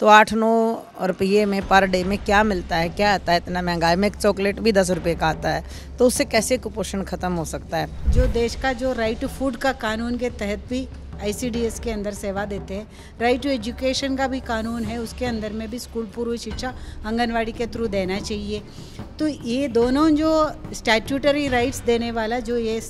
तो 8-9 रुपये में पर डे में क्या मिलता है, क्या आता है इतना महंगा है। में एक चॉकलेट भी 10 रुपये का आता है, तो उससे कैसे कुपोषण ख़त्म हो सकता है। जो देश का जो राइट टू फूड का कानून के तहत भी ICDS के अंदर सेवा देते हैं, राइट टू एजुकेशन का भी कानून है, उसके अंदर में भी स्कूल पूर्व शिक्षा आंगनवाड़ी के थ्रू देना चाहिए। तो ये दोनों जो स्टैट्यूटरी राइट्स देने वाला जो ये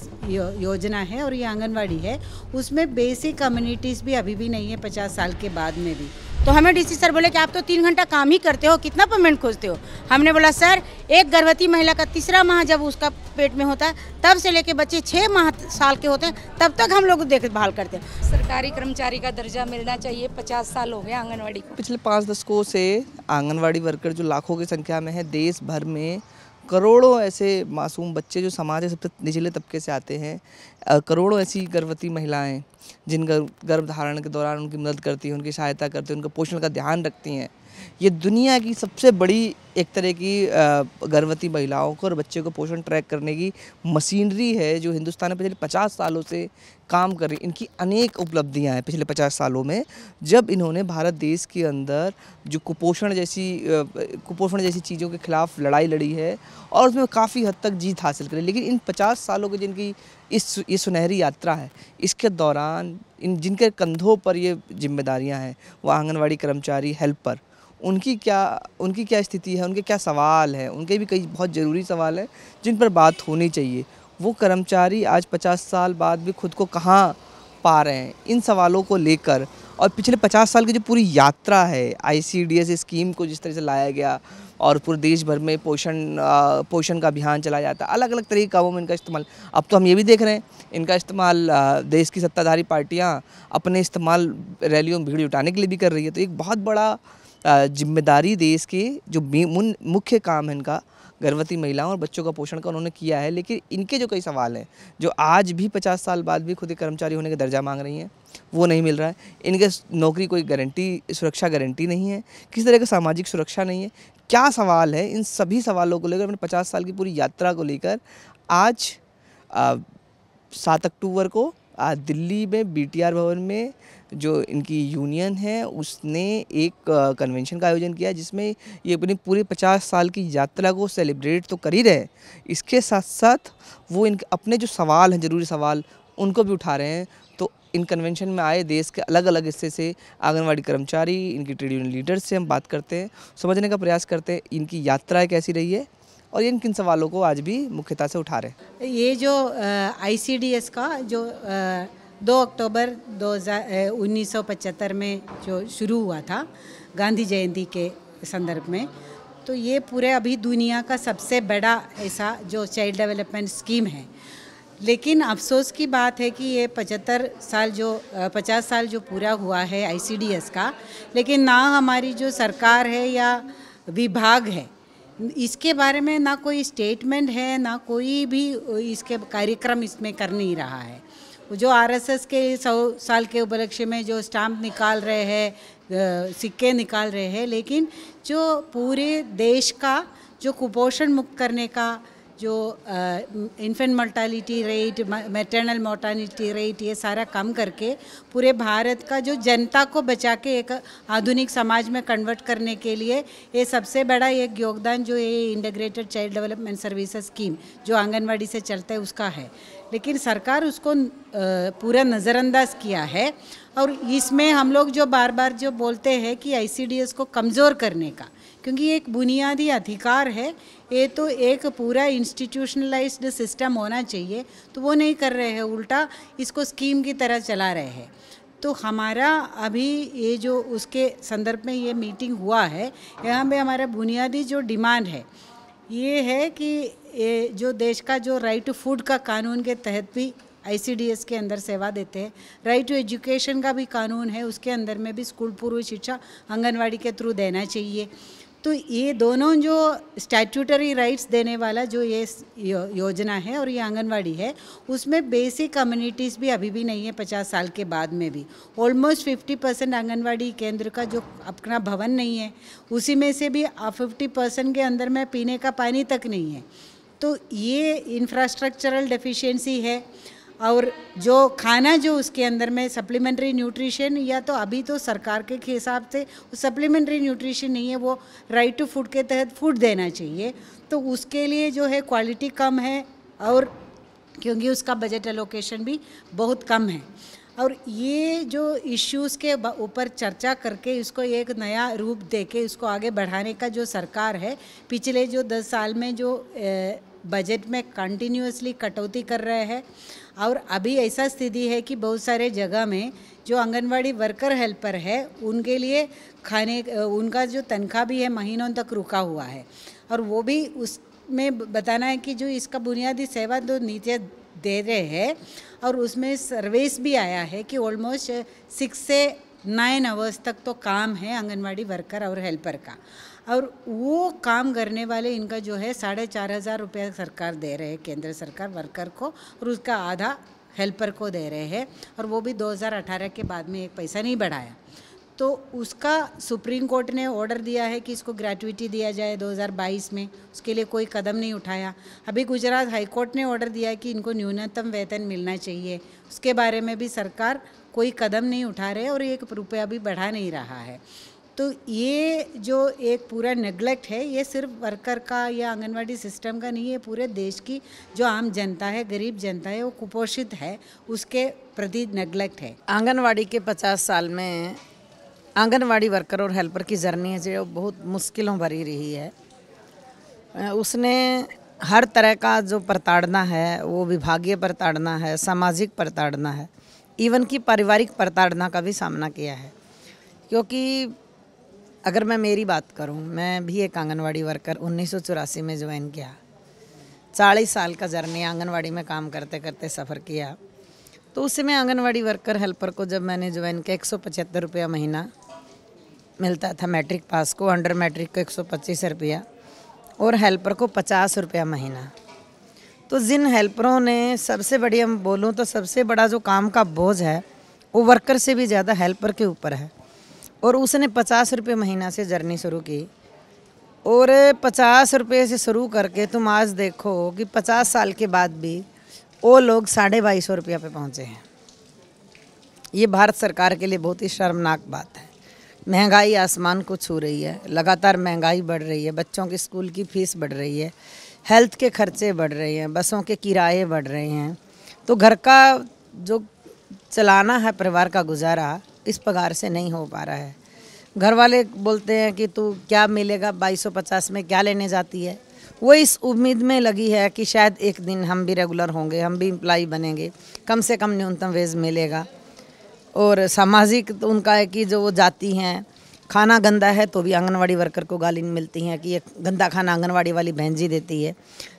योजना है और ये आंगनवाड़ी है, उसमें बेसिक कम्युनिटीज़ भी अभी भी नहीं है 50 साल के बाद में भी। तो हमें DC सर बोले कि आप तो 3 घंटा काम ही करते हो, कितना पेमेंट खोजते हो। हमने बोला सर, एक गर्भवती महिला का तीसरा माह जब उसका पेट में होता है, तब से लेके बच्चे 6 साल के होते हैं, तब तक हम लोग देखभाल करते हैं। सरकारी कर्मचारी का दर्जा मिलना चाहिए। 50 साल हो गए आंगनवाड़ी को। पिछले 5 दशकों से आंगनवाड़ी वर्कर जो लाखों की संख्या में है, देश भर में करोड़ों ऐसे मासूम बच्चे जो समाज के सबसे निचले तबके से आते हैं, करोड़ों ऐसी गर्भवती महिलाएं जिनका गर्भधारण के दौरान उनकी मदद करती हैं, उनकी सहायता करती हैं, उनके पोषण का ध्यान रखती हैं। ये दुनिया की सबसे बड़ी एक तरह की गर्भवती महिलाओं को और बच्चे को पोषण ट्रैक करने की मशीनरी है जो हिंदुस्तान में पिछले 50 सालों से काम कर रही है। इनकी अनेक उपलब्धियां हैं पिछले 50 सालों में, जब इन्होंने भारत देश के अंदर जो कुपोषण जैसी चीज़ों के खिलाफ लड़ाई लड़ी है और उसमें काफ़ी हद तक जीत हासिल करी। लेकिन इन 50 सालों की जिनकी ये सुनहरी यात्रा है, इसके दौरान जिनके कंधों पर ये जिम्मेदारियां हैं, वो आंगनवाड़ी कर्मचारी, हेल्पर, उनकी क्या स्थिति है, उनके क्या सवाल हैं, उनके भी कई बहुत ज़रूरी सवाल हैं जिन पर बात होनी चाहिए। वो कर्मचारी आज 50 साल बाद भी खुद को कहाँ पा रहे हैं इन सवालों को लेकर। और पिछले 50 साल की जो पूरी यात्रा है, ICDS स्कीम को जिस तरह से लाया गया और पूरे देश भर में पोषण का अभियान चलाया जाता है, अलग अलग तरह के कामों में इनका इस्तेमाल। अब तो हम ये भी देख रहे हैं इनका इस्तेमाल देश की सत्ताधारी पार्टियां अपने इस्तेमाल रैलियों में भीड़ जुटाने के लिए भी कर रही है। तो एक बहुत बड़ा जिम्मेदारी देश के जो मुख्य काम है इनका, गर्भवती महिलाओं और बच्चों का पोषण का उन्होंने किया है। लेकिन इनके जो कई सवाल हैं, जो आज भी 50 साल बाद भी खुद एक कर्मचारी होने का दर्जा मांग रही हैं, वो नहीं मिल रहा है। इनके नौकरी कोई सुरक्षा गारंटी नहीं है, किसी तरह का सामाजिक सुरक्षा नहीं है। क्या सवाल है, इन सभी सवालों को लेकर, अपने 50 साल की पूरी यात्रा को लेकर आज 7 अक्टूबर को दिल्ली में BTR भवन में जो इनकी यूनियन है उसने एक कन्वेंशन का आयोजन किया, जिसमें ये अपनी पूरे 50 साल की यात्रा को सेलिब्रेट तो कर ही रहे हैं, इसके साथ साथ वो इनके अपने जो सवाल हैं, ज़रूरी सवाल, उनको भी उठा रहे हैं। तो इन कन्वेंशन में आए देश के अलग अलग हिस्से से आंगनवाड़ी कर्मचारी, इनकी ट्रेड यूनियन लीडर्स से हम बात करते हैं, समझने का प्रयास करते हैं इनकी यात्रा कैसी रही है और इन किन सवालों को आज भी मुख्यता से उठा रहे हैं। ये जो ICDS का जो 2 अक्टूबर 1975 में जो शुरू हुआ था गांधी जयंती के संदर्भ में, तो ये पूरे अभी दुनिया का सबसे बड़ा ऐसा जो चाइल्ड डेवलपमेंट स्कीम है। लेकिन अफसोस की बात है कि ये 50 साल जो पूरा हुआ है ICDS का, लेकिन ना हमारी जो सरकार है या विभाग है, इसके बारे में ना कोई स्टेटमेंट है, ना कोई भी इसके कार्यक्रम इसमें कर नहीं रहा है। जो RSS के 100 साल के उपलक्ष्य में जो स्टाम्प निकाल रहे हैं, सिक्के निकाल रहे हैं, लेकिन जो पूरे देश का जो कुपोषण मुक्त करने का जो infant mortality rate, maternal mortality rate, ये सारा कम करके पूरे भारत का जो जनता को बचा के एक आधुनिक समाज में कन्वर्ट करने के लिए ये सबसे बड़ा एक योगदान जो ये integrated child development services scheme जो आंगनवाड़ी से चलता है उसका है। लेकिन सरकार उसको पूरा नज़रअंदाज किया है और इसमें हम लोग जो बार बार जो बोलते हैं कि ICDS को कमज़ोर करने का, क्योंकि ये एक बुनियादी अधिकार है, ये तो एक पूरा इंस्टीट्यूशनलाइज्ड सिस्टम होना चाहिए, तो वो नहीं कर रहे हैं, उल्टा इसको स्कीम की तरह चला रहे हैं। तो हमारा अभी ये जो उसके संदर्भ में ये मीटिंग हुआ है, यहाँ पे हमारा बुनियादी जो डिमांड है ये है कि ये जो देश का जो राइट टू फूड का कानून के तहत भी ICDS के अंदर सेवा देते हैं, राइट टू एजुकेशन का भी कानून है, उसके अंदर में भी स्कूल पूर्व शिक्षा आंगनवाड़ी के थ्रू देना चाहिए। तो ये दोनों जो स्टैट्यूटरी राइट्स देने वाला जो ये योजना है और ये आंगनवाड़ी है, उसमें बेसिक कम्युनिटीज़ भी अभी भी नहीं है 50 साल के बाद में भी। ऑलमोस्ट 50% आंगनवाड़ी केंद्र का जो अपना भवन नहीं है, उसी में से भी 50% के अंदर में पीने का पानी तक नहीं है। तो ये इंफ्रास्ट्रक्चरल डेफिशिएंसी है। और जो खाना जो उसके अंदर में सप्लीमेंट्री न्यूट्रिशन, या तो अभी तो सरकार के हिसाब से सप्लीमेंट्री न्यूट्रिशन नहीं है, वो राइट टू फूड के तहत फूड देना चाहिए, तो उसके लिए जो है क्वालिटी कम है, और क्योंकि उसका बजट एलोकेशन भी बहुत कम है। और ये जो इश्यूज़ के ऊपर चर्चा करके इसको एक नया रूप देके इसको आगे बढ़ाने का जो सरकार है, पिछले जो 10 साल में जो बजट में कंटिन्यूअसली कटौती कर रहे हैं, और अभी ऐसा स्थिति है कि बहुत सारे जगह में जो आंगनवाड़ी वर्कर हेल्पर है उनके लिए खाने उनका जो तनख्वाह भी है महीनों तक रुका हुआ है, और वो भी उसमें बताना है कि जो इसका बुनियादी सेवा जो नीचे दे रहे हैं, और उसमें सर्विस भी आया है कि ऑलमोस्ट 6 से 9 आवर्स तक तो काम है आंगनवाड़ी वर्कर और हेल्पर का, और वो काम करने वाले इनका जो है 4,500 रुपये सरकार दे रहे हैं, केंद्र सरकार वर्कर को, और उसका आधा हेल्पर को दे रहे हैं, और वो भी 2018 के बाद में एक पैसा नहीं बढ़ाया। तो उसका सुप्रीम कोर्ट ने ऑर्डर दिया है कि इसको ग्रेच्युइटी दिया जाए 2022 में, उसके लिए कोई कदम नहीं उठाया। अभी गुजरात हाई कोर्ट ने ऑर्डर दिया है कि इनको न्यूनतम वेतन मिलना चाहिए, उसके बारे में भी सरकार कोई कदम नहीं उठा रहे और 1 रुपया भी बढ़ा नहीं रहा है। तो ये जो एक पूरा नेग्लेक्ट है, ये सिर्फ वर्कर का या आंगनवाड़ी सिस्टम का नहीं है, पूरे देश की जो आम जनता है, गरीब जनता है, वो कुपोषित है, उसके प्रति नेग्लेक्ट है। आंगनवाड़ी के 50 साल में आंगनवाड़ी वर्कर और हेल्पर की जर्नी है जो बहुत मुश्किलों भरी रही है। उसने हर तरह का जो प्रताड़ना है, वो विभागीय प्रताड़ना है, सामाजिक प्रताड़ना है, इवन की पारिवारिक प्रताड़ना का भी सामना किया है। क्योंकि अगर मैं मेरी बात करूं, मैं भी एक आंगनवाड़ी वर्कर 1984 में ज्वाइन किया, 40 साल का जर्नी आंगनवाड़ी में काम करते करते सफ़र किया। तो उस समय आंगनवाड़ी वर्कर हेल्पर को जब मैंने ज्वाइन किया 175 रुपया महीना मिलता था मैट्रिक पास को, अंडर मैट्रिक को 125 रुपया, और हेल्पर को 50 रुपया महीना। तो जिन हेल्परों ने सबसे बड़ी, हम बोलूँ तो सबसे बड़ा जो काम का बोझ है वो वर्कर से भी ज़्यादा हेल्पर के ऊपर है, और उसने 50 रुपये महीना से जर्नी शुरू की, और 50 रुपये से शुरू करके तुम आज देखो कि 50 साल के बाद भी वो लोग 2250 रुपया पे पहुँचे हैं। ये भारत सरकार के लिए बहुत ही शर्मनाक बात है। महंगाई आसमान को छू रही है, लगातार महंगाई बढ़ रही है, बच्चों की स्कूल की फीस बढ़ रही है, हेल्थ के खर्चे बढ़ रहे हैं, बसों के किराए बढ़ रहे हैं, तो घर का जो चलाना है परिवार का गुजारा इस पगार से नहीं हो पा रहा है। घर वाले बोलते हैं कि तू क्या मिलेगा 2250 में, क्या लेने जाती है। वो इस उम्मीद में लगी है कि शायद एक दिन हम भी रेगुलर होंगे, हम भी एम्प्लॉय बनेंगे, कम से कम न्यूनतम वेज मिलेगा। और सामाजिक तो उनका है कि जो वो जाती हैं, खाना गंदा है तो भी आंगनवाड़ी वर्कर को गाली मिलती हैं कि ये गंदा खाना आंगनवाड़ी वाली बहन जी देती है।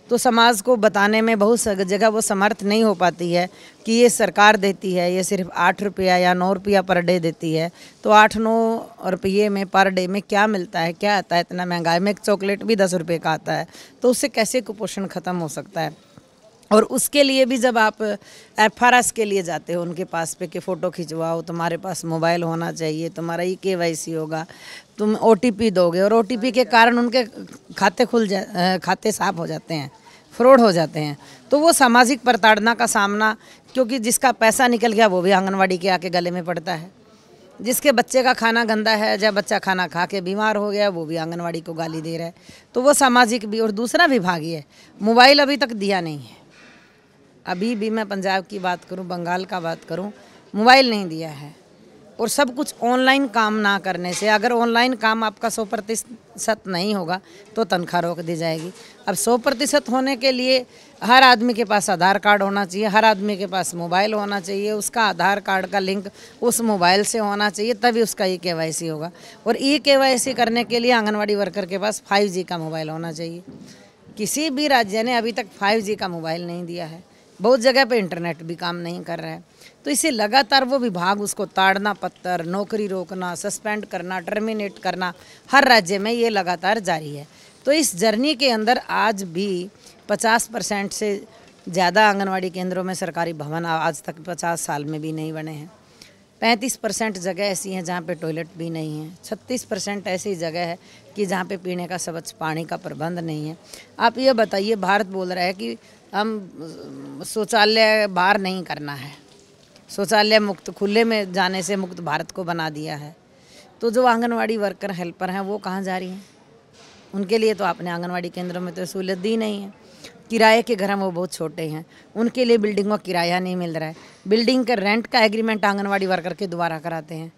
तो समाज को बताने में बहुत जगह वो समर्थ नहीं हो पाती है कि ये सरकार देती है, ये सिर्फ 8 रुपया या 9 रुपया पर डे देती है, तो 8-9 रुपये में पर डे में क्या मिलता है, क्या आता है। इतना महंगाई में एक चॉकलेट भी 10 रुपये का आता है, तो उससे कैसे कुपोषण ख़त्म हो सकता है। और उसके लिए भी जब आप FRS के लिए जाते हो उनके पास पे कि फ़ोटो खिंचवाओ, तुम्हारे पास मोबाइल होना चाहिए, तुम्हारा KYC होगा, तुम OTP दोगे, और OTP के कारण उनके खाते साफ हो जाते हैं, फ्रॉड हो जाते हैं। तो वो सामाजिक प्रताड़ना का सामना, क्योंकि जिसका पैसा निकल गया वो भी आंगनवाड़ी के आके गले में पड़ता है, जिसके बच्चे का खाना गंदा है, जब बच्चा खाना खा के बीमार हो गया वो भी आंगनवाड़ी को गाली दे रहा है। तो वो सामाजिक भी। और दूसरा विभागीय है, मोबाइल अभी तक दिया नहीं है। अभी भी मैं पंजाब की बात करूं, बंगाल का बात करूं, मोबाइल नहीं दिया है। और सब कुछ ऑनलाइन काम ना करने से, अगर ऑनलाइन काम आपका 100% नहीं होगा तो तनख्वाह रोक दी जाएगी। अब 100% होने के लिए हर आदमी के पास आधार कार्ड होना चाहिए, हर आदमी के पास मोबाइल होना चाहिए, उसका आधार कार्ड का लिंक उस मोबाइल से होना चाहिए, तभी उसका KYC होगा। और KYC करने के लिए आंगनवाड़ी वर्कर के पास 5G का मोबाइल होना चाहिए। किसी भी राज्य ने अभी तक 5G का मोबाइल नहीं दिया है। बहुत जगह पे इंटरनेट भी काम नहीं कर रहा है। तो इसे लगातार वो विभाग उसको ताड़ना पत्र, नौकरी रोकना, सस्पेंड करना, टर्मिनेट करना, हर राज्य में ये लगातार जारी है। तो इस जर्नी के अंदर आज भी 50% से ज़्यादा आंगनवाड़ी केंद्रों में सरकारी भवन आज तक 50 साल में भी नहीं बने हैं। 35% जगह ऐसी हैं जहाँ पे टॉयलेट भी नहीं है। 36% ऐसी जगह है कि जहाँ पे पीने का स्वच्छ पानी का प्रबंध नहीं है। आप ये बताइए, भारत बोल रहा है कि हम शौचालय बाहर नहीं करना है, शौचालय मुक्त खुले में जाने से मुक्त भारत को बना दिया है। तो जो आंगनवाड़ी वर्कर हेल्पर हैं वो कहाँ जा रही हैं? उनके लिए तो आपने आंगनवाड़ी केंद्रों में तो सहूलियत दी नहीं है। किराए के घर हैं वो बहुत छोटे हैं, उनके लिए बिल्डिंगों का किराया नहीं मिल रहा है। बिल्डिंग का रेंट का एग्रीमेंट आंगनवाड़ी वर्कर के द्वारा कराते हैं,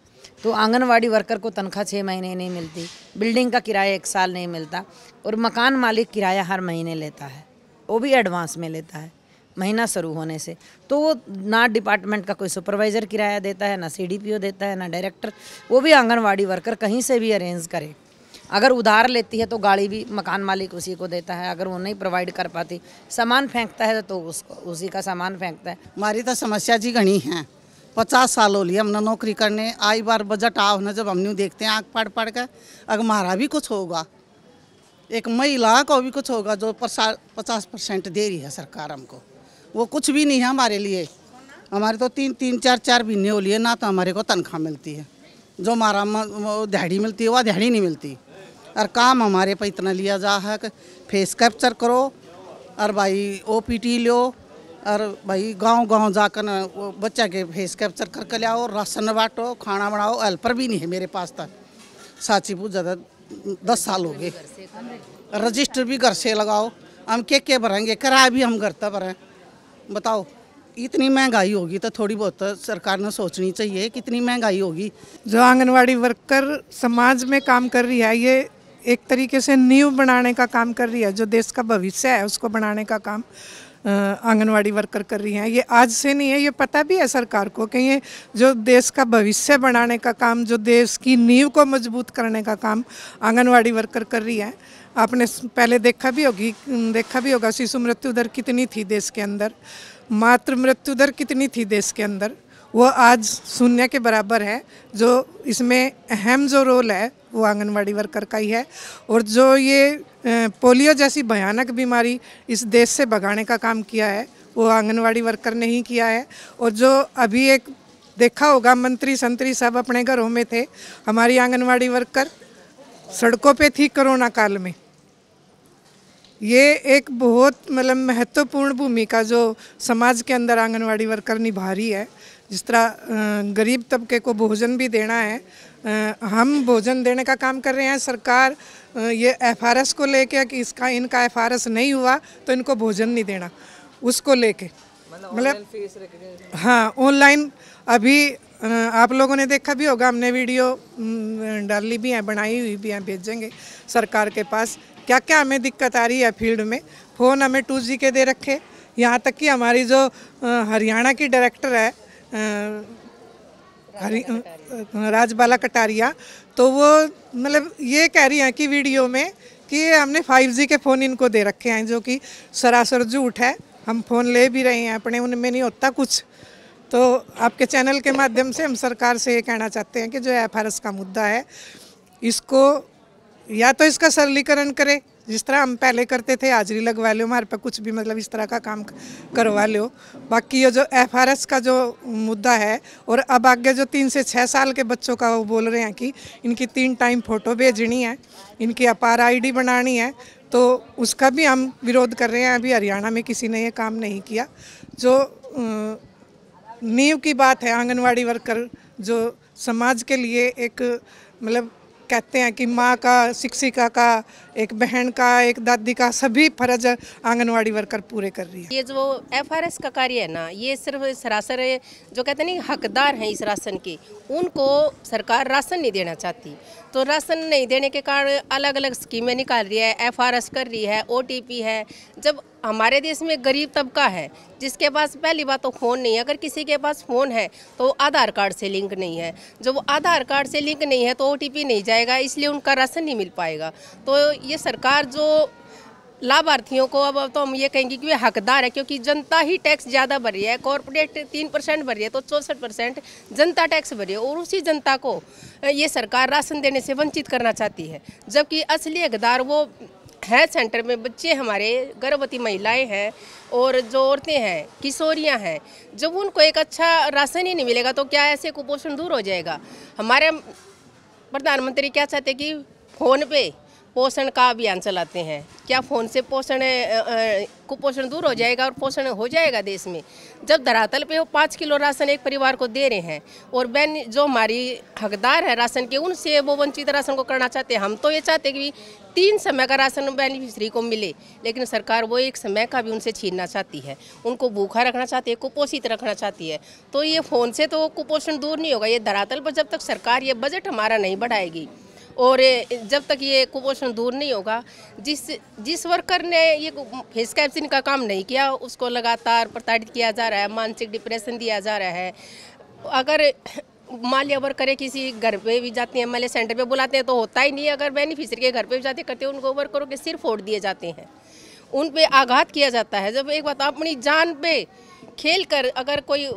तो आंगनवाड़ी वर्कर को तनख्वाह 6 महीने नहीं मिलती, बिल्डिंग का किराया 1 साल नहीं मिलता, और मकान मालिक किराया हर महीने लेता है, वो भी एडवांस में लेता है महीना शुरू होने से। तो वो ना डिपार्टमेंट का कोई सुपरवाइज़र किराया देता है, ना CDPO देता है, ना डायरेक्टर। वो भी आंगनवाड़ी वर्कर कहीं से भी अरेंज करे। अगर उधार लेती है तो गाड़ी भी मकान मालिक उसी को देता है, अगर वो नहीं प्रोवाइड कर पाती, सामान फेंकता है तो उसको उसी का सामान फेंकता है। हमारी तो समस्या जी घनी है। 50 साल हो लिए हमने नौकरी करने, आई बार बजट आओ ना जब हमने देखते हैं आँख पढ़ के, अगर हमारा भी कुछ होगा, एक महिला को भी कुछ होगा जो 50% दे रही है सरकार हमको, वो कुछ भी नहीं है हमारे लिए। हमारे तो 3-4 महीने हो लिए ना तो हमारे को तनख्वाह मिलती है, जो हमारा दिहाड़ी मिलती है वह दिहाड़ी नहीं मिलती। और काम हमारे पे इतना लिया जा है कि फेस कैप्चर करो और भाई OPT लो, और भाई गांव जाकर वो बच्चा के फेस कैप्चर करके ले आओ, राशन बांटो, खाना बनाओ। हेल्पर भी नहीं है मेरे पास तक, साची पूछ ज़्यादा 10 साल हो गए। रजिस्टर भी घर से लगाओ, हम के भरेंगे, किराया भी हम घर तक भरें। बताओ, इतनी महंगाई होगी तो थोड़ी बहुत सरकार ने सोचनी चाहिए, कितनी महंगाई होगी। जो आंगनवाड़ी वर्कर समाज में काम कर रही है, ये एक तरीके से नींव बनाने का काम कर रही है। जो देश का भविष्य है उसको बनाने का काम आंगनवाड़ी वर्कर कर रही हैं। ये आज से नहीं है, ये पता भी है सरकार को कि ये जो देश का भविष्य बनाने का काम, जो देश की नींव को मजबूत करने का काम आंगनवाड़ी वर्कर कर रही है। आपने पहले देखा भी होगा शिशु मृत्यु दर कितनी थी देश के अंदर, मातृ मृत्यु दर कितनी थी देश के अंदर, वो आज 0 के बराबर है। जो इसमें अहम जो रोल है वो आंगनवाड़ी वर्कर का ही है। और जो ये पोलियो जैसी भयानक बीमारी इस देश से भगाने का काम किया है वो आंगनवाड़ी वर्कर ने ही किया है। और जो अभी एक देखा होगा, मंत्री संतरी सब अपने घरों में थे, हमारी आंगनवाड़ी वर्कर सड़कों पे थी कोरोना काल में। ये एक बहुत मतलब महत्वपूर्ण भूमिका जो समाज के अंदर आंगनवाड़ी वर्कर निभा रही है। जिस तरह गरीब तबके को भोजन भी देना है, हम भोजन देने का काम कर रहे हैं। सरकार ये FRS को लेके कि इनका FRS नहीं हुआ तो इनको भोजन नहीं देना, उसको लेके मतलब हाँ ऑनलाइन। अभी आप लोगों ने देखा भी होगा, हमने वीडियो डाली भी है, बनाई हुई भी है, भेजेंगे सरकार के पास। क्या क्या हमें दिक्कत आ रही है फील्ड में। फ़ोन हमें 2G के दे रखे, यहाँ तक कि हमारी जो हरियाणा की डायरेक्टर है राजबाला कटारिया, तो वो मतलब ये कह रही हैं कि वीडियो में कि हमने 5G के फ़ोन इनको दे रखे हैं, जो कि सरासर झूठ है। हम फ़ोन ले भी रहे हैं अपने, उनमें नहीं होता कुछ। तो आपके चैनल के माध्यम से हम सरकार से ये कहना चाहते हैं कि जो FRS का मुद्दा है, इसको या तो इसका सरलीकरण करे, जिस तरह हम पहले करते थे, हाजिरी लगवा लो, हमारे पे कुछ भी मतलब इस तरह का काम करवा लो। बाकी ये जो FRS का जो मुद्दा है, और अब आगे जो 3 से 6 साल के बच्चों का वो बोल रहे हैं कि इनकी 3 टाइम फ़ोटो भेजनी है, इनकी अपार ID बनानी है, तो उसका भी हम विरोध कर रहे हैं। अभी हरियाणा में किसी ने ये काम नहीं किया। जो नींव की बात है, आंगनवाड़ी वर्कर जो समाज के लिए एक मतलब कहते हैं कि माँ का, शिक्षिका का, एक बहन का, एक दादी का, सभी फर्ज आंगनवाड़ी वर्कर पूरे कर रही है। ये जो FRS का कार्य है ना, ये सिर्फ सरासर जो कहते हैं ना हकदार हैं इस राशन के, उनको सरकार राशन नहीं देना चाहती। तो राशन नहीं देने के कारण अलग अलग स्कीमें निकाल रही है, FRS कर रही है, OTP है। जब हमारे देश में गरीब तबका है जिसके पास पहली बात तो फ़ोन नहीं है, अगर किसी के पास फ़ोन है तो आधार कार्ड से लिंक नहीं है, जब वो आधार कार्ड से लिंक नहीं है तो OTP नहीं जाएगा, इसलिए उनका राशन नहीं मिल पाएगा। तो ये सरकार जो लाभार्थियों को, अब तो हम ये कहेंगे कि वे हकदार है, क्योंकि जनता ही टैक्स ज़्यादा भर रही है। कॉर्पोरेट 3% भर रही है तो 64% जनता टैक्स भर रही है, और उसी जनता को ये सरकार राशन देने से वंचित करना चाहती है। जबकि असली हकदार वो हेल्थ सेंटर में बच्चे, हमारे गर्भवती महिलाएं हैं, और जो औरतें हैं, किशोरियां हैं। जब उनको एक अच्छा राशन ही नहीं मिलेगा तो क्या ऐसे कुपोषण दूर हो जाएगा? हमारे प्रधानमंत्री क्या चाहते कि फ़ोन पे पोषण का अभियान चलाते हैं। क्या फ़ोन से कुपोषण दूर हो जाएगा और पोषण हो जाएगा देश में? जब धरातल पे वो 5 किलो राशन एक परिवार को दे रहे हैं और बहन जो हमारी हकदार है राशन के, उनसे वो वंचित राशन को करना चाहते हैं। हम तो ये चाहते हैं कि 3 समय का राशन बेनिफिशरी को मिले, लेकिन सरकार वो एक समय का भी उनसे छीनना चाहती है। उनको भूखा रखना चाहती है, कुपोषित रखना चाहती है। तो ये फ़ोन से तो कुपोषण दूर नहीं होगा। ये धरातल पर जब तक सरकार ये बजट हमारा नहीं बढ़ाएगी और जब तक ये कुपोषण दूर नहीं होगा, जिस वर्कर ने ये फेस कैप्शन का काम नहीं किया उसको लगातार प्रताड़ित किया जा रहा है, मानसिक डिप्रेशन दिया जा रहा है। अगर मालिया वर्कर किसी घर पे भी जाती हैं, मालिया सेंटर पे बुलाते हैं तो होता ही नहीं। अगर बेनिफिशियरी के घर पे भी जाते करते हैं, उनको वर्करों के सिर फोड़ दिए जाते हैं, उन पे आघात किया जाता है। जब एक बात अपनी जान पे खेल कर अगर कोई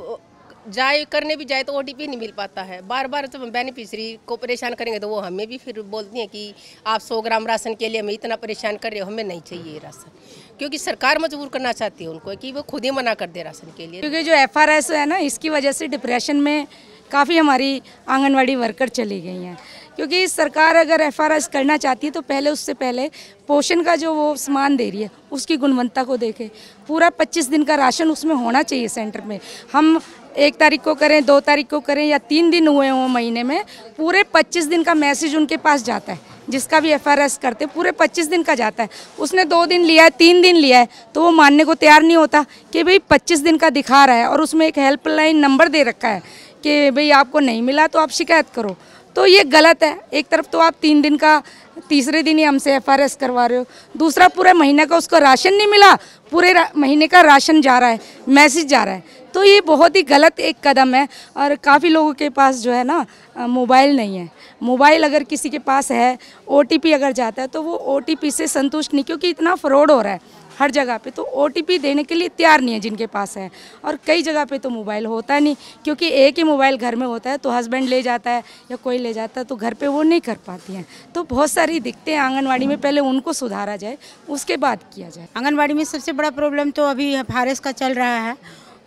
जाए करने भी जाए तो OTP नहीं मिल पाता है। बार बार जब हम बेनिफिशरी को परेशान करेंगे तो वो हमें भी फिर बोलती हैं कि आप 100 ग्राम राशन के लिए हमें इतना परेशान कर रहे हो, हमें नहीं चाहिए ये राशन, क्योंकि सरकार मजबूर करना चाहती है उनको कि वो खुद ही मना कर दे राशन के लिए। क्योंकि जो FRS है ना, इसकी वजह से डिप्रेशन में काफ़ी हमारी आंगनवाड़ी वर्कर चली गई हैं। क्योंकि सरकार अगर FRS करना चाहती है तो पहले उससे पहले पोषण का जो वो सामान दे रही है उसकी गुणवत्ता को देखे। पूरा 25 दिन का राशन उसमें होना चाहिए सेंटर में। हम 1 तारीख को करें, 2 तारीख को करें या 3 दिन हुए हों महीने में, पूरे 25 दिन का मैसेज उनके पास जाता है। जिसका भी FRS करते पूरे 25 दिन का जाता है। उसने 2 दिन लिया है, 3 दिन लिया है, तो वो मानने को तैयार नहीं होता कि भाई 25 दिन का दिखा रहा है और उसमें एक हेल्पलाइन नंबर दे रखा है कि भाई आपको नहीं मिला तो आप शिकायत करो। तो ये गलत है। एक तरफ तो आप 3 दिन का, तीसरे दिन ही हमसे FRS करवा रहे हो, दूसरा पूरे महीने का उसको राशन नहीं मिला, पूरे महीने का राशन जा रहा है, मैसेज जा रहा है। तो ये बहुत ही गलत एक कदम है। और काफ़ी लोगों के पास जो है ना मोबाइल नहीं है। मोबाइल अगर किसी के पास है, OTP अगर जाता है तो वो OTP से संतुष्ट नहीं, क्योंकि इतना फ्रॉड हो रहा है हर जगह पे, तो OTP देने के लिए तैयार नहीं है जिनके पास है। और कई जगह पे तो मोबाइल होता नहीं, क्योंकि एक ही मोबाइल घर में होता है तो हस्बैंड ले जाता है या कोई ले जाता है तो घर पे वो नहीं कर पाती हैं। तो बहुत सारी दिक्कतें आंगनवाड़ी में, पहले उनको सुधारा जाए उसके बाद किया जाए। आंगनवाड़ी में सबसे बड़ा प्रॉब्लम तो अभी FRS का चल रहा है।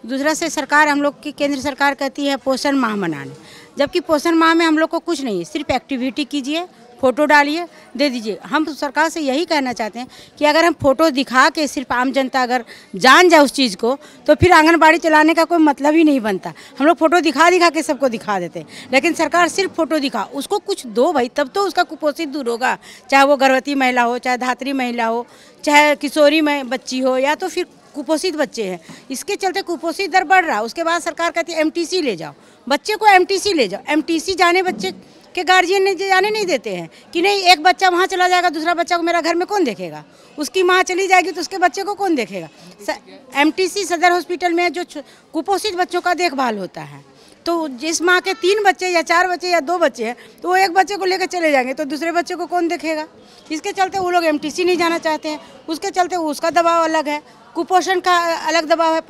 दूसरा से सरकार, हम लोग की केंद्र सरकार कहती है पोषण माह मनाने, जबकि पोषण माह में हम लोग को कुछ नहीं, सिर्फ एक्टिविटी कीजिए, फ़ोटो डालिए, दे दीजिए। हम सरकार से यही कहना चाहते हैं कि अगर हम फ़ोटो दिखा के सिर्फ आम जनता अगर जान जाए उस चीज़ को, तो फिर आंगनबाड़ी चलाने का कोई मतलब ही नहीं बनता। हम लोग फ़ोटो दिखा दिखा के सबको दिखा देते हैं, लेकिन सरकार सिर्फ फ़ोटो दिखा, उसको कुछ दो भाई, तब तो उसका कुपोषित दूर होगा। चाहे वो गर्भवती महिला हो, चाहे धात्री महिला हो, चाहे किशोरी बच्ची हो, या तो फिर कुपोषित बच्चे हैं। इसके चलते कुपोषित दर बढ़ रहा। उसके बाद सरकार कहती है MTC ले जाओ, बच्चे को MTC ले जाओ। MTC जाने बच्चे के गार्जियन ने जाने नहीं देते हैं कि नहीं, एक बच्चा वहाँ चला जाएगा, दूसरा बच्चा को मेरा घर में कौन देखेगा? उसकी माँ चली जाएगी तो उसके बच्चे को कौन देखेगा? MTC सदर हॉस्पिटल में जो कुपोषित बच्चों का देखभाल होता है, तो जिस माँ के 3 बच्चे या 4 बच्चे या 2 बच्चे हैं तो वो एक बच्चे को लेकर चले जाएंगे तो दूसरे बच्चे को कौन देखेगा? इसके चलते वो लोग MTC नहीं जाना चाहते हैं। उसके चलते उसका दबाव अलग है, कुपोषण का अलग दबाव है।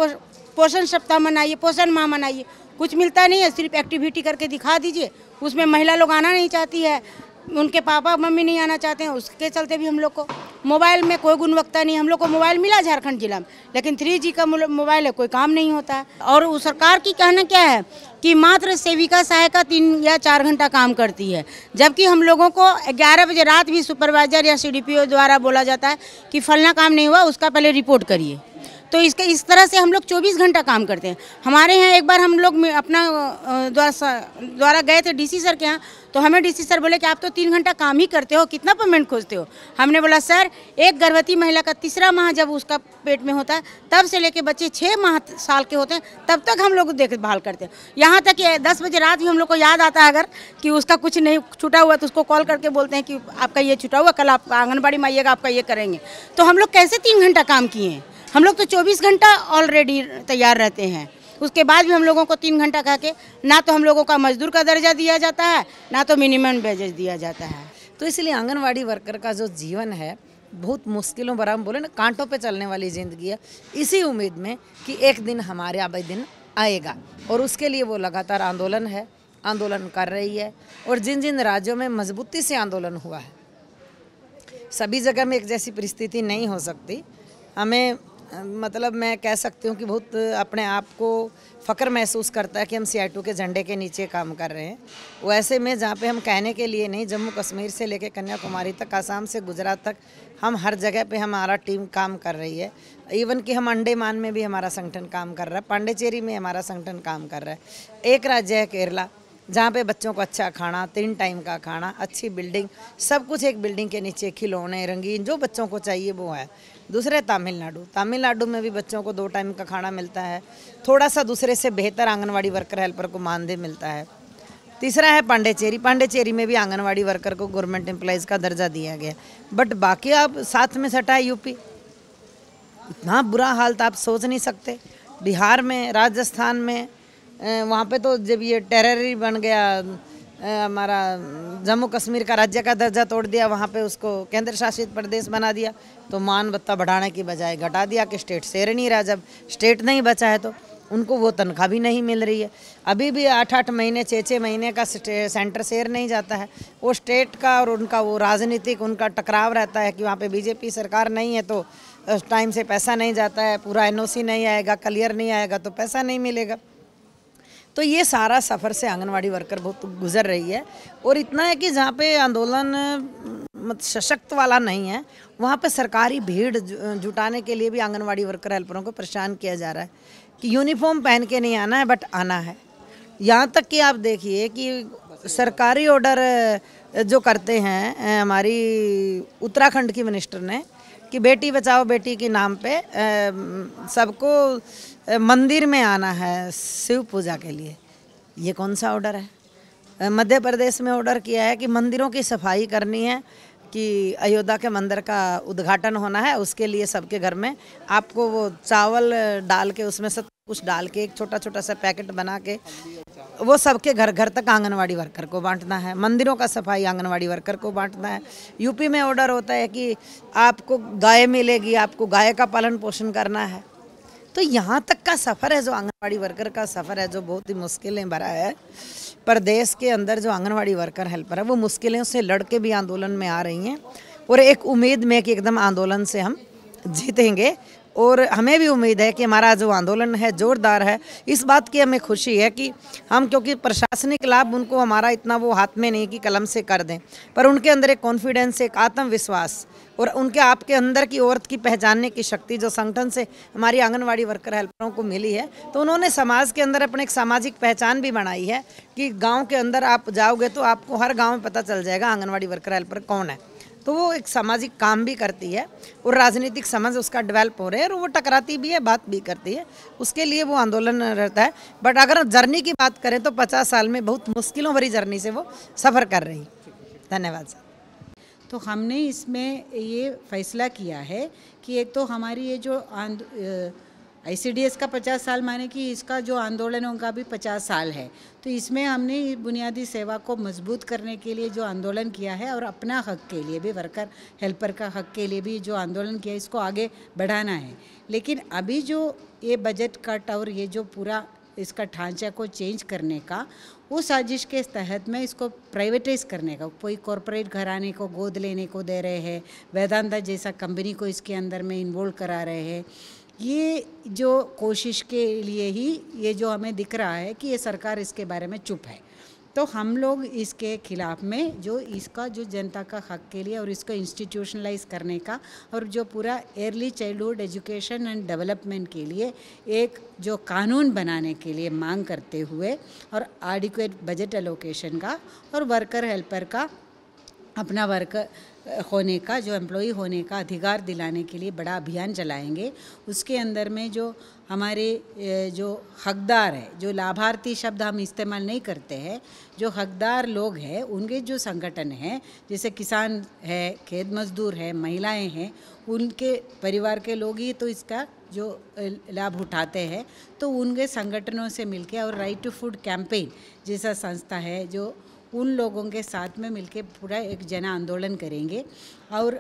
पोषण सप्ताह मनाइए, पोषण माह मनाइए, कुछ मिलता नहीं है। सिर्फ एक्टिविटी करके दिखा दीजिए, उसमें महिला लोग आना नहीं चाहती है, उनके पापा मम्मी नहीं आना चाहते हैं। उसके चलते भी हम लोग को मोबाइल में कोई गुणवत्ता नहीं। हम लोग को मोबाइल मिला झारखंड जिला में, लेकिन 3G का मोबाइल है, कोई काम नहीं होता है। और सरकार की कहना क्या है कि मात्र सेविका सहायिका 3 या 4 घंटा काम करती है, जबकि हम लोगों को 11 बजे रात भी सुपरवाइजर या CDPO द्वारा बोला जाता है कि फलना काम नहीं हुआ, उसका पहले रिपोर्ट करिए। तो इस तरह से हम लोग 24 घंटा काम करते हैं। हमारे यहाँ एक बार हम लोग अपना द्वारा गए थे DC सर के यहाँ, तो हमें DC सर बोले कि आप तो 3 घंटा काम ही करते हो, कितना पेमेंट खोजते हो? हमने बोला सर, एक गर्भवती महिला का तीसरा माह जब उसका पेट में होता है, तब से लेके बच्चे 6 साल के होते हैं, तब तक हम लोग देखभाल करते हैं। यहाँ तक कि 10 बजे रात भी हम लोग को याद आता है अगर कि उसका कुछ नहीं छूटा हुआ तो उसको कॉल करके बोलते हैं कि आपका ये छूटा हुआ, कल आप आंगनबाड़ी में आइएगा, आपका ये करेंगे। तो हम लोग कैसे 3 घंटा काम किए हैं? हम लोग तो 24 घंटा ऑलरेडी तैयार रहते हैं। उसके बाद भी हम लोगों को 3 घंटा खा के, ना तो हम लोगों का मजदूर का दर्जा दिया जाता है, ना तो मिनिमम वेजेस दिया जाता है। तो इसलिए आंगनवाड़ी वर्कर का जो जीवन है बहुत मुश्किलों भरा, हम बोले ना कांटों पे चलने वाली ज़िंदगी है। इसी उम्मीद में कि एक दिन हमारे अब दिन आएगा, और उसके लिए वो लगातार आंदोलन कर रही है। और जिन जिन राज्यों में मजबूती से आंदोलन हुआ है, सभी जगह में एक जैसी परिस्थिति नहीं हो सकती। हमें मतलब मैं कह सकती हूँ कि बहुत अपने आप को फ़ख्र महसूस करता है कि हम CI2 के झंडे के नीचे काम कर रहे हैं। वैसे में जहाँ पे हम कहने के लिए नहीं, जम्मू कश्मीर से लेकर कन्याकुमारी तक, आसाम से गुजरात तक, हम हर जगह पे हमारा टीम काम कर रही है। इवन कि हम अंडमान में भी हमारा संगठन काम कर रहा है, पांडिचेरी में हमारा संगठन काम कर रहा है। एक राज्य है केरला, जहाँ पे बच्चों को अच्छा खाना, 3 टाइम का खाना, अच्छी बिल्डिंग, सब कुछ एक बिल्डिंग के नीचे, खिलौने, रंगीन, जो बच्चों को चाहिए वो है। दूसरे तमिलनाडु में भी बच्चों को 2 टाइम का खाना मिलता है, थोड़ा सा दूसरे से बेहतर आंगनवाड़ी वर्कर हेल्पर को मानदेय मिलता है। तीसरा है पांडिचेरी में भी आंगनवाड़ी वर्कर को गवर्नमेंट एम्प्लॉइज़ का दर्जा दिया गया। बट बाकी आप साथ में सटा है यूपी, इतना बुरा हाल था आप सोच नहीं सकते। बिहार में, राजस्थान में, वहाँ पे तो जब ये टेररिस्ट बन गया, हमारा जम्मू कश्मीर का राज्य का दर्जा तोड़ दिया, वहाँ पे उसको केंद्र शासित प्रदेश बना दिया, तो मान भत्ता बढ़ाने की बजाय घटा दिया कि स्टेट शेयर नहीं रहा। जब स्टेट नहीं बचा है तो उनको वो तनख्वाह भी नहीं मिल रही है। अभी भी 8-8 महीने, 6-6 महीने का सेंटर शेयर नहीं जाता है। वो स्टेट का और उनका वो राजनीतिक उनका टकराव रहता है कि वहाँ पे बीजेपी सरकार नहीं है तो टाइम से पैसा नहीं जाता है, पूरा NOC नहीं आएगा, क्लियर नहीं आएगा तो पैसा नहीं मिलेगा। तो ये सारा सफ़र से आंगनवाड़ी वर्कर बहुत गुजर रही है। और इतना है कि जहाँ पे आंदोलन सशक्त वाला नहीं है, वहाँ पे सरकारी भीड़ जुटाने के लिए भी आंगनवाड़ी वर्कर हेल्परों को परेशान किया जा रहा है कि यूनिफॉर्म पहन के नहीं आना है, बट आना है। यहाँ तक कि आप देखिए कि सरकारी ऑर्डर जो करते हैं हमारी उत्तराखंड की मिनिस्टर ने कि बेटी बचाओ बेटी के नाम पे सबको मंदिर में आना है शिव पूजा के लिए। ये कौन सा ऑर्डर है? मध्य प्रदेश में ऑर्डर किया है कि मंदिरों की सफाई करनी है, कि अयोध्या के मंदिर का उद्घाटन होना है, उसके लिए सबके घर में आपको वो चावल डाल के, उसमें सब कुछ डाल के एक छोटा छोटा सा पैकेट बना के वो सबके घर घर तक आंगनवाड़ी वर्कर को बांटना है। मंदिरों का सफाई आंगनवाड़ी वर्कर को बांटना है। यूपी में ऑर्डर होता है कि आपको गाय मिलेगी, आपको गाय का पालन पोषण करना है। तो यहाँ तक का सफ़र है जो आंगनवाड़ी वर्कर का सफ़र है, जो बहुत ही मुश्किलें भरा है। प्रदेश के अंदर जो आंगनवाड़ी वर्कर हेल्पर है वो मुश्किलों से लड़ के भी आंदोलन में आ रही हैं और एक उम्मीद में कि एकदम आंदोलन से हम जीतेंगे। और हमें भी उम्मीद है कि हमारा जो आंदोलन है जोरदार है। इस बात की हमें खुशी है कि हम, क्योंकि प्रशासनिक लाभ उनको हमारा इतना वो हाथ में नहीं कि कलम से कर दें, पर उनके अंदर एक कॉन्फिडेंस, एक आत्मविश्वास और उनके आपके अंदर की औरत की पहचानने की शक्ति जो संगठन से हमारी आंगनवाड़ी वर्कर हेल्परों को मिली है, तो उन्होंने समाज के अंदर अपने एक सामाजिक पहचान भी बनाई है कि गाँव के अंदर आप जाओगे तो आपको हर गाँव में पता चल जाएगा आंगनवाड़ी वर्कर हेल्पर कौन है। तो वो एक सामाजिक काम भी करती है और राजनीतिक समझ उसका डेवलप हो रहा है और वो टकराती भी है, बात भी करती है, उसके लिए वो आंदोलन रहता है। बट अगर जर्नी की बात करें तो 50 साल में बहुत मुश्किलों भरी जर्नी से वो सफ़र कर रही। धन्यवाद सर। तो हमने इसमें ये फैसला किया है कि एक तो हमारी ये जो ICDS का 50 साल माने कि इसका जो आंदोलनों का भी 50 साल है, तो इसमें हमने बुनियादी सेवा को मजबूत करने के लिए जो आंदोलन किया है और अपना हक के लिए भी, वर्कर हेल्पर का हक के लिए भी जो आंदोलन किया है, इसको आगे बढ़ाना है। लेकिन अभी जो ये बजट कट और ये जो पूरा इसका ढांचा को चेंज करने का, उस साजिश के तहत में इसको प्राइवेटाइज करने का, कोई कॉरपोरेट घराने को गोद लेने को दे रहे हैं, वेदांता जैसा कंपनी को इसके अंदर में इन्वॉल्व करा रहे हैं। ये जो कोशिश के लिए ही ये जो हमें दिख रहा है कि ये सरकार इसके बारे में चुप है। तो हम लोग इसके खिलाफ में जो इसका जो जनता का हक के लिए और इसको इंस्टीट्यूशनलाइज करने का और जो पूरा early childhood education and development के लिए एक जो कानून बनाने के लिए मांग करते हुए और एडिक्वेट बजट एलोकेशन का और वर्कर हेल्पर का अपना वर्कर होने का, जो एम्प्लॉई होने का अधिकार दिलाने के लिए बड़ा अभियान चलाएंगे। उसके अंदर में जो हमारे जो हकदार है, जो लाभार्थी शब्द हम इस्तेमाल नहीं करते हैं, जो हकदार लोग हैं उनके जो संगठन हैं, जैसे किसान है, खेत मजदूर है, महिलाएं हैं, उनके परिवार के लोग ही तो इसका जो लाभ उठाते हैं, तो उनके संगठनों से मिलके और राइट टू फूड कैंपेन जैसा संस्था है जो उन लोगों के साथ में मिलके पूरा एक जन आंदोलन करेंगे। और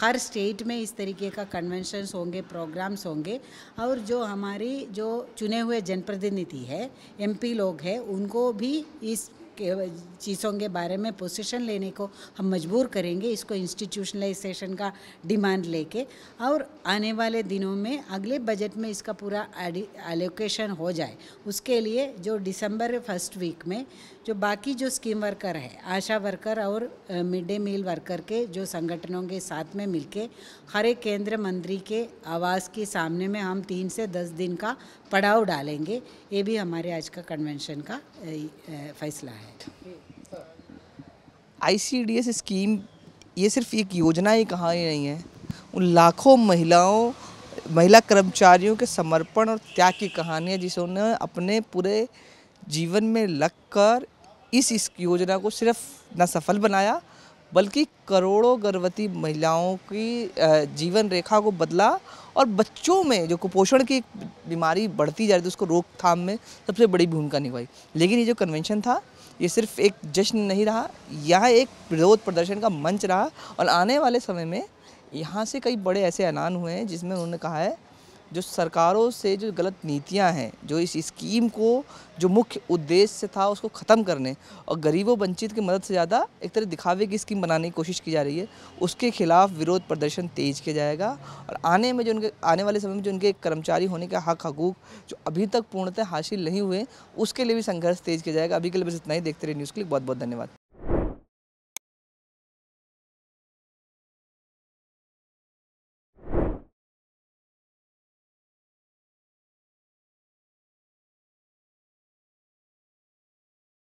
हर स्टेट में इस तरीके का कन्वेंशंस होंगे, प्रोग्राम्स होंगे और जो हमारी जो चुने हुए जनप्रतिनिधि है, MP लोग हैं, उनको भी इस चीज़ों के बारे में पोजीशन लेने को हम मजबूर करेंगे, इसको इंस्टीट्यूशनलाइजेशन का डिमांड लेके। और आने वाले दिनों में अगले बजट में इसका पूरा एलोकेशन हो जाए, उसके लिए जो दिसंबर फर्स्ट वीक में जो बाकी जो स्कीम वर्कर है, आशा वर्कर और मिड डे मील वर्कर के जो संगठनों के साथ में मिलके हर एक केंद्र मंत्री के आवास के सामने में हम 3 से 10 दिन का पड़ाव डालेंगे। ये भी हमारे आज का कन्वेंशन का फैसला है। ICDS स्कीम ये सिर्फ एक योजना ही कहानी नहीं है, उन लाखों महिला कर्मचारियों के समर्पण और त्याग की कहानी है, जिसे उन्होंने अपने पूरे जीवन में लगकर इस योजना को सिर्फ न सफल बनाया बल्कि करोड़ों गर्भवती महिलाओं की जीवन रेखा को बदला और बच्चों में जो कुपोषण की बीमारी बढ़ती जा रही थी उसको रोकथाम में सबसे बड़ी भूमिका निभाई। लेकिन ये जो कन्वेंशन था ये सिर्फ एक जश्न नहीं रहा, यह एक विरोध प्रदर्शन का मंच रहा और आने वाले समय में यहाँ से कई बड़े ऐसे ऐलान हुए हैं जिसमें उन्होंने कहा है जो सरकारों से जो गलत नीतियां हैं, जो इस स्कीम को जो मुख्य उद्देश्य था उसको ख़त्म करने और गरीबों वंचित की मदद से ज़्यादा एक तरह दिखावे की स्कीम बनाने की कोशिश की जा रही है, उसके खिलाफ विरोध प्रदर्शन तेज किया जाएगा। और आने वाले समय में जो उनके कर्मचारी होने के हक हकूक़ जो अभी तक पूर्णतः हासिल नहीं हुए उसके लिए भी संघर्ष तेज किया जाएगा। अभी के लिए बस इतना ही। देखते रहिए न्यूज़ क्लिक। बहुत बहुत धन्यवाद।